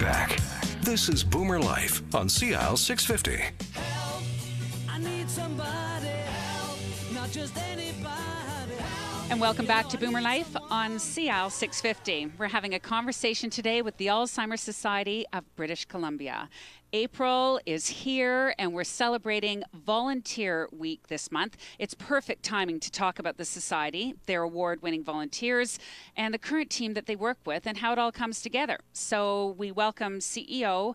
back. This is Boomer Life on AlzheimerSocietyBC. Help, I need somebody help, not just anybody help. And welcome back to Boomer Life on AlzheimerSocietyBC. We're having a conversation today with the Alzheimer's Society of British Columbia. April is here and we're celebrating Volunteer Week this month. It's perfect timing to talk about the Society, their award-winning volunteers, and the current team that they work with and how it all comes together. So we welcome CEO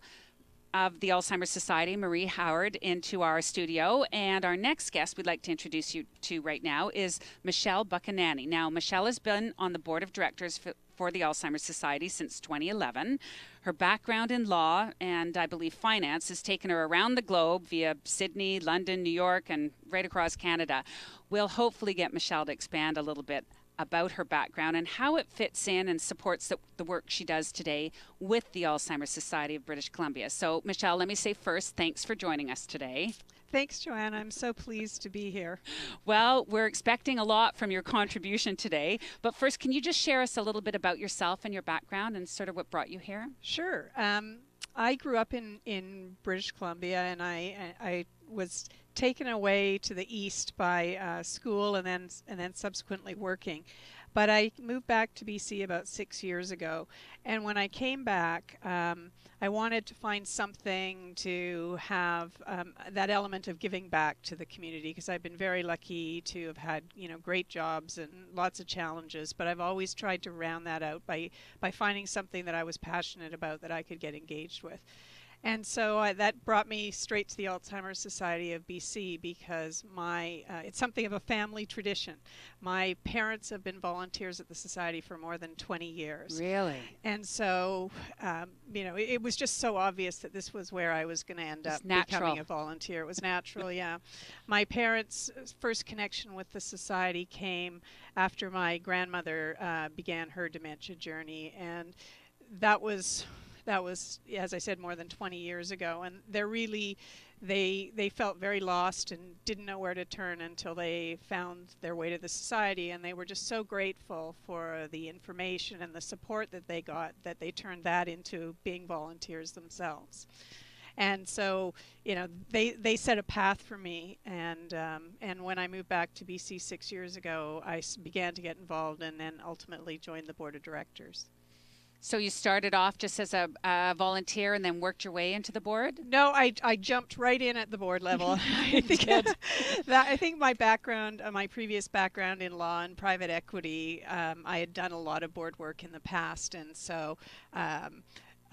of the Alzheimer's Society, Marie Howard, into our studio. And our next guest we'd like to introduce you to right now is Michelle Buchanani. Now, Michelle has been on the board of directors for the Alzheimer's Society since 2011. Her background in law and, I believe, finance has taken her around the globe via Sydney, London, New York, and right across Canada. We'll hopefully get Michelle to expand a little bit about her background and how it fits in and supports the work she does today with the Alzheimer's Society of British Columbia. So, Michelle, let me say first, thanks for joining us today. Thanks, Joanne. I'm so pleased to be here. Well, we're expecting a lot from your contribution today. But first, can you just share us a little bit about yourself and your background and sort of what brought you here? Sure. I grew up in British Columbia, and I was taken away to the east by school and then subsequently working. But I moved back to BC about 6 years ago, and when I came back, I wanted to find something to have that element of giving back to the community, because I've been very lucky to have had great jobs and lots of challenges, but I've always tried to round that out by finding something that I was passionate about that I could get engaged with. And so that brought me straight to the Alzheimer's Society of BC, because it's something of a family tradition. My parents have been volunteers at the Society for more than 20 years. Really? And so, it was just so obvious that this was where I was going to end up becoming a volunteer. It was natural, yeah. My parents' first connection with the Society came after my grandmother began her dementia journey, and that was, as I said, more than 20 years ago. And they felt very lost and didn't know where to turn until they found their way to the Society. And they were just so grateful for the information and the support that they got, that they turned that into being volunteers themselves. And so, they set a path for me. And when I moved back to BC 6 years ago, I began to get involved and then ultimately joined the board of directors. So you started off just as a volunteer and then worked your way into the board? No, I jumped right in at the board level. I think my background, my previous background in law and private equity, I had done a lot of board work in the past, and so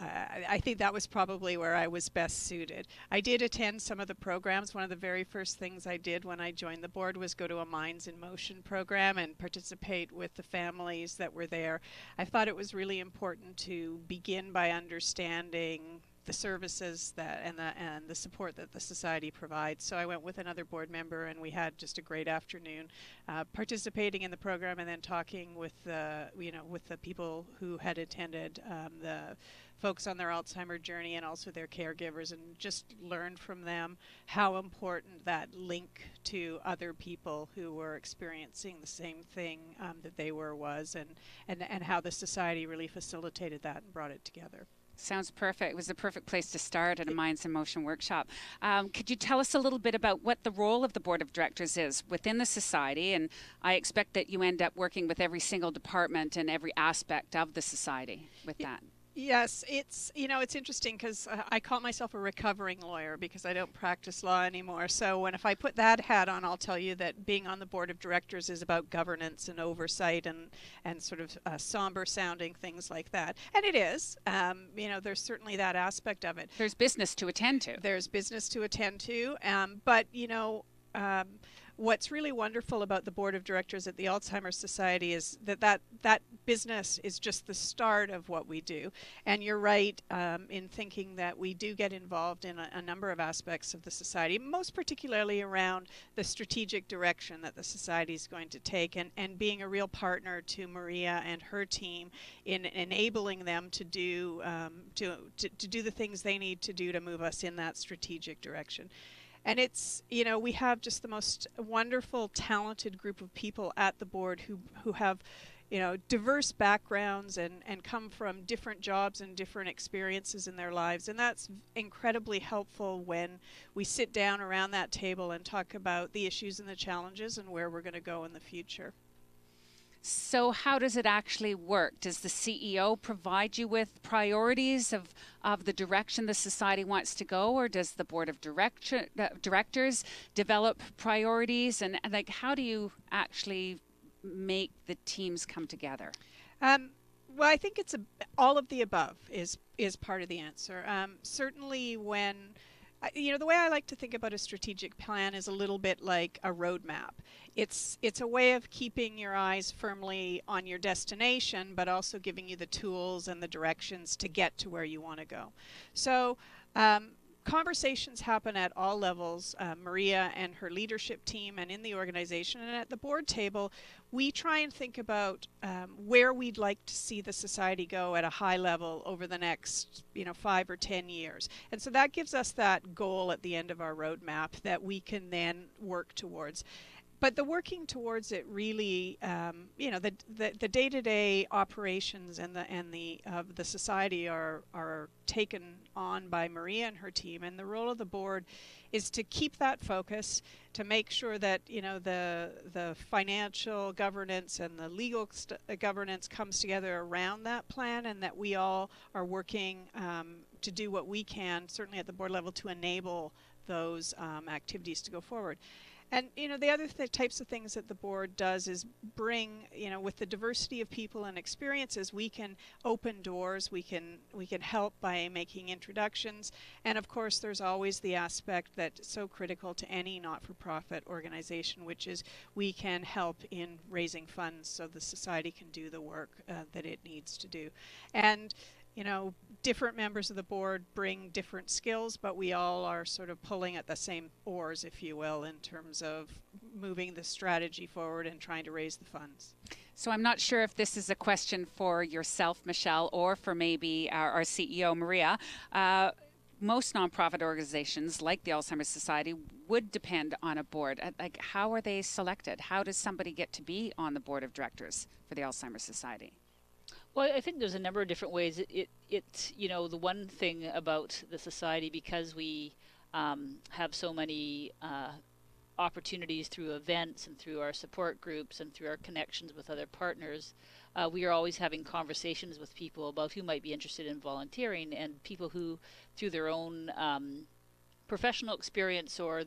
I think that was probably where I was best suited. I did attend some of the programs. One of the very first things I did when I joined the board was go to a Minds in Motion program and participate with the families that were there. I thought it was really important to begin by understanding the services and the support that the Society provides. So I went with another board member, and we had just a great afternoon participating in the program, and then talking with the people who had attended, the folks on their Alzheimer's journey and also their caregivers, and just learned from them how important that link to other people who were experiencing the same thing that they was, and how the Society really facilitated that and brought it together. Sounds perfect. It was the perfect place to start at a Minds in Motion workshop. Could you tell us a little bit about what the role of the board of directors is within the Society? And I expect that you end up working with every single department and every aspect of the Society with that. Yes, it's interesting, because I call myself a recovering lawyer because I don't practice law anymore. So if I put that hat on, I'll tell you that being on the board of directors is about governance and oversight and sort of somber sounding things like that. And it is. There's certainly that aspect of it. There's business to attend to. There's business to attend to. But what's really wonderful about the board of directors at the Alzheimer's Society is that business is just the start of what we do. And you're right in thinking that we do get involved in a number of aspects of the Society, most particularly around the strategic direction that the Society is going to take, and being a real partner to Maria and her team in enabling them to do the things they need to do to move us in that strategic direction. And it's, we have just the most wonderful, talented group of people at the board who have diverse backgrounds and come from different jobs and different experiences in their lives. And that's incredibly helpful when we sit down around that table and talk about the issues and the challenges and where we're going to go in the future. So how does it actually work? Does the CEO provide you with priorities of the direction the society wants to go, or does the board of directors develop priorities? And like, how do you actually make the teams come together? Well, I think it's all of the above is part of the answer. Certainly when, the way I like to think about a strategic plan is a little bit like a roadmap. It's a way of keeping your eyes firmly on your destination, but also giving you the tools and the directions to get to where you want to go. So conversations happen at all levels. Maria and her leadership team and in the organization and at the board table, we try and think about where we'd like to see the society go at a high level over the next 5 or 10 years. And so that gives us that goal at the end of our roadmap that we can then work towards. But the working towards it really, the day-to-day operations and the society are taken on by Maria and her team, and the role of the board is to keep that focus, to make sure that the financial governance and the legal governance comes together around that plan, and that we all are working to do what we can, certainly at the board level, to enable those activities to go forward. And the other types of things that the board does is bring, with the diversity of people and experiences, we can open doors, we can help by making introductions, and of course there's always the aspect that's so critical to any not-for-profit organization, which is we can help in raising funds so the society can do the work that it needs to do. And different members of the board bring different skills, but we all are sort of pulling at the same oars, if you will, in terms of moving the strategy forward and trying to raise the funds. So I'm not sure if this is a question for yourself, Michelle, or for maybe our CEO, Maria. Most nonprofit organizations, like the Alzheimer's Society, would depend on a board. Like, how are they selected? How does somebody get to be on the board of directors for the Alzheimer's Society? Well, I think there's a number of different ways. It's the one thing about the society, because we have so many opportunities through events and through our support groups and through our connections with other partners, we are always having conversations with people about who might be interested in volunteering, and people who, through their own professional experience or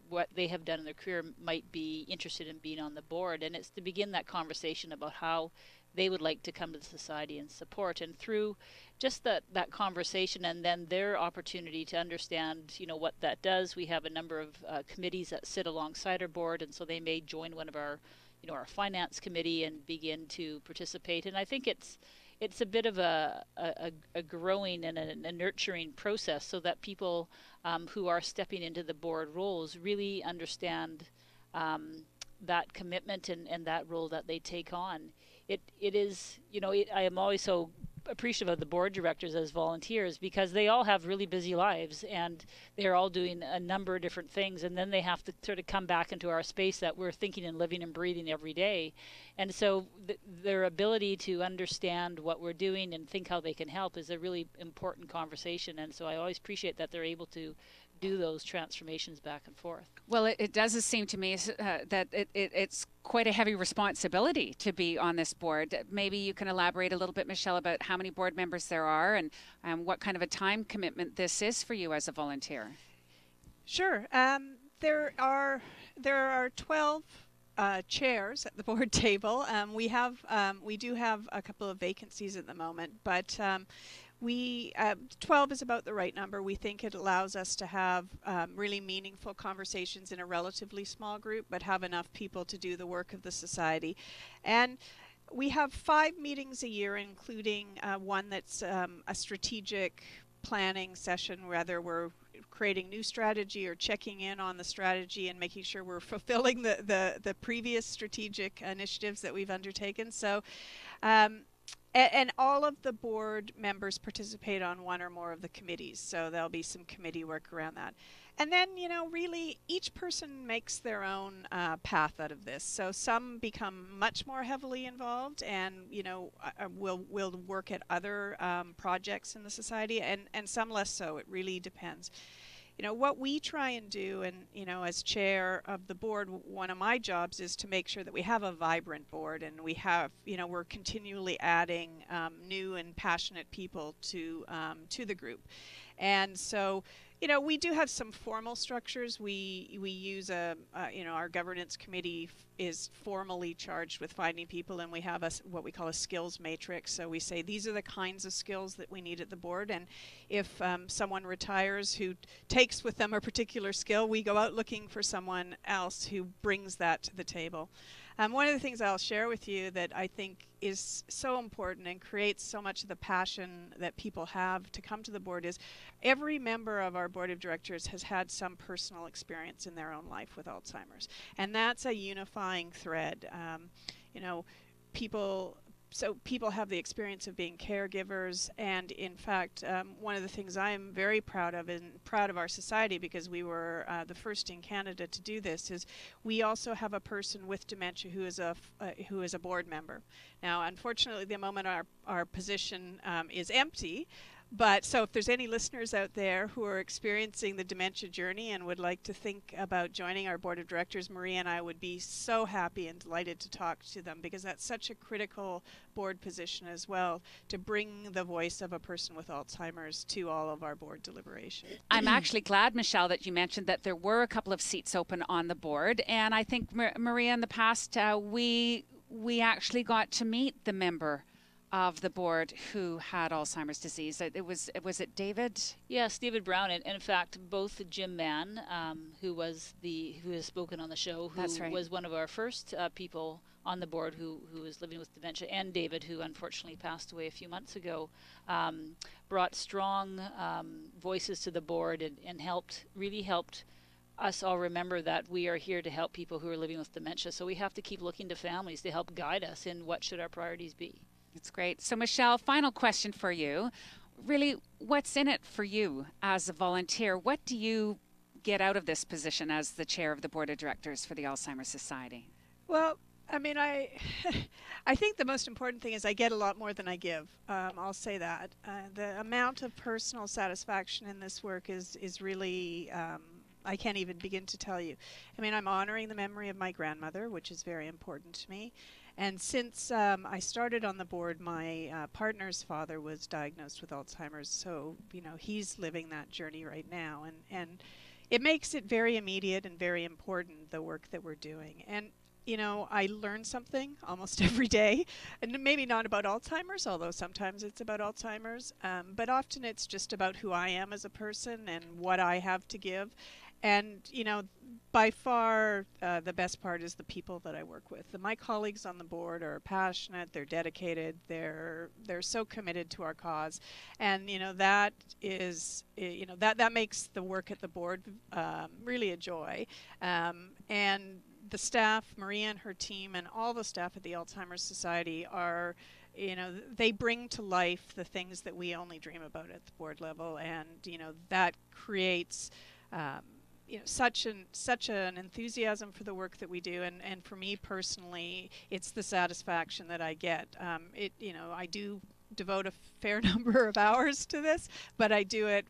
what they have done in their career, might be interested in being on the board. And it's to begin that conversation about how they would like to come to the society and support, and through just that conversation and then their opportunity to understand what that does. We have a number of committees that sit alongside our board, and so they may join one of our our finance committee and begin to participate. And I think it's a bit of a growing and a nurturing process, so that people who are stepping into the board roles really understand that commitment and that role that they take on. It is, I am always so appreciative of the board directors as volunteers, because they all have really busy lives and they're all doing a number of different things, and then they have to sort of come back into our space that we're thinking and living and breathing every day. And so their ability to understand what we're doing and think how they can help is a really important conversation. And so I always appreciate that they're able to do those transformations back and forth. Well, it does seem to me that it's quite a heavy responsibility to be on this board. Maybe you can elaborate a little bit, Michelle, about how many board members there are and what kind of a time commitment this is for you as a volunteer. Sure. There are 12 chairs at the board table. We do have a couple of vacancies at the moment, but 12 is about the right number. We think it allows us to have really meaningful conversations in a relatively small group, but have enough people to do the work of the society. And we have 5 meetings a year, including one that's a strategic planning session, whether we're creating new strategy or checking in on the strategy and making sure we're fulfilling the previous strategic initiatives that we've undertaken. So And all of the board members participate on one or more of the committees, so there'll be some committee work around that. And then, really each person makes their own path out of this. So some become much more heavily involved and, will work at other projects in the society, and some less so. It really depends. What we try and do, and, as chair of the board, one of my jobs is to make sure that we have a vibrant board, and we have, we're continually adding new and passionate people to the group. And so, we do have some formal structures. We use our governance committee is formally charged with finding people, and we have what we call a skills matrix. So we say these are the kinds of skills that we need at the board, and if someone retires who takes with them a particular skill, we go out looking for someone else who brings that to the table. One of the things I'll share with you that I think is so important and creates so much of the passion that people have to come to the board is every member of our board of directors has had some personal experience in their own life with Alzheimer's. And that's a unifying thread. People have the experience of being caregivers, and in fact, one of the things I am very proud of, and proud of our society because we were the first in Canada to do this, is we also have a person with dementia who is a board member. Now, unfortunately, at the moment our position is empty. But so if there's any listeners out there who are experiencing the dementia journey and would like to think about joining our board of directors, Marie and I would be so happy and delighted to talk to them, because that's such a critical board position as well, to bring the voice of a person with Alzheimer's to all of our board deliberation. I'm actually glad, Michelle, that you mentioned that there were a couple of seats open on the board. And I think, Maria, in the past, we actually got to meet the member of the board who had Alzheimer's disease. Was it David? Yes, David Brown, and in fact, both Jim Mann, who has spoken on the show, who That's right. was one of our first people on the board who was living with dementia, and David, who unfortunately passed away a few months ago, brought strong voices to the board and really helped us all remember that we are here to help people who are living with dementia. So we have to keep looking to families to help guide us in what should our priorities be. That's great. So, Michelle, final question for you. Really, what's in it for you as a volunteer? What do you get out of this position as the chair of the board of directors for the Alzheimer's Society? Well, I mean, I think the most important thing is I get a lot more than I give. I'll say that. The amount of personal satisfaction in this work is really, I can't even begin to tell you. I mean, I'm honoring the memory of my grandmother, which is very important to me. And since I started on the board, my partner's father was diagnosed with Alzheimer's, so he's living that journey right now, and it makes it very immediate and very important, the work that we're doing. And I learn something almost every day, and maybe not about Alzheimer's, although sometimes it's about Alzheimer's, but often it's just about who I am as a person and what I have to give. And by far the best part is the people that I work with. My colleagues on the board are passionate, they're dedicated, they're so committed to our cause, and that is that makes the work at the board really a joy. And the staff, Maria and her team, and all the staff at the Alzheimer's Society are, they bring to life the things that we only dream about at the board level, and that creates such an enthusiasm for the work that we do, and for me personally, it's the satisfaction that I get. I do devote a fair number of hours to this, but I do it,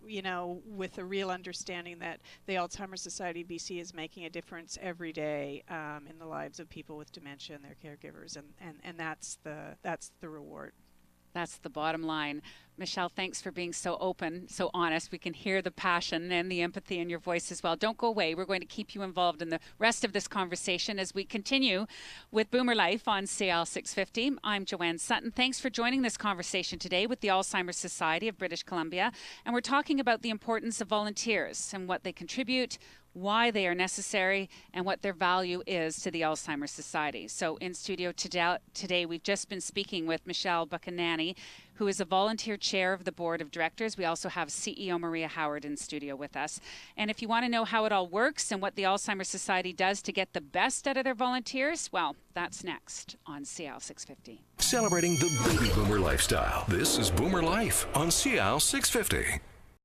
with a real understanding that the Alzheimer's Society BC is making a difference every day in the lives of people with dementia and their caregivers, and that's the reward. That's the bottom line. Michelle, thanks for being so open, so honest. We can hear the passion and the empathy in your voice as well. Don't go away. We're going to keep you involved in the rest of this conversation as we continue with BoomerLife on CL 650. I'm Joanne Sutton. Thanks for joining this conversation today with the Alzheimer's Society of British Columbia. And we're talking about the importance of volunteers and what they contribute, why they are necessary, and what their value is to the Alzheimer's Society. So in studio today, we've just been speaking with Michelle Buchanani, who is a volunteer chair of the board of directors. We also have CEO Maria Howard in studio with us. And if you want to know how it all works and what the Alzheimer's Society does to get the best out of their volunteers, well, that's next on CL 650. celebrating the baby boomer lifestyle. This is Boomer Life on CL 650.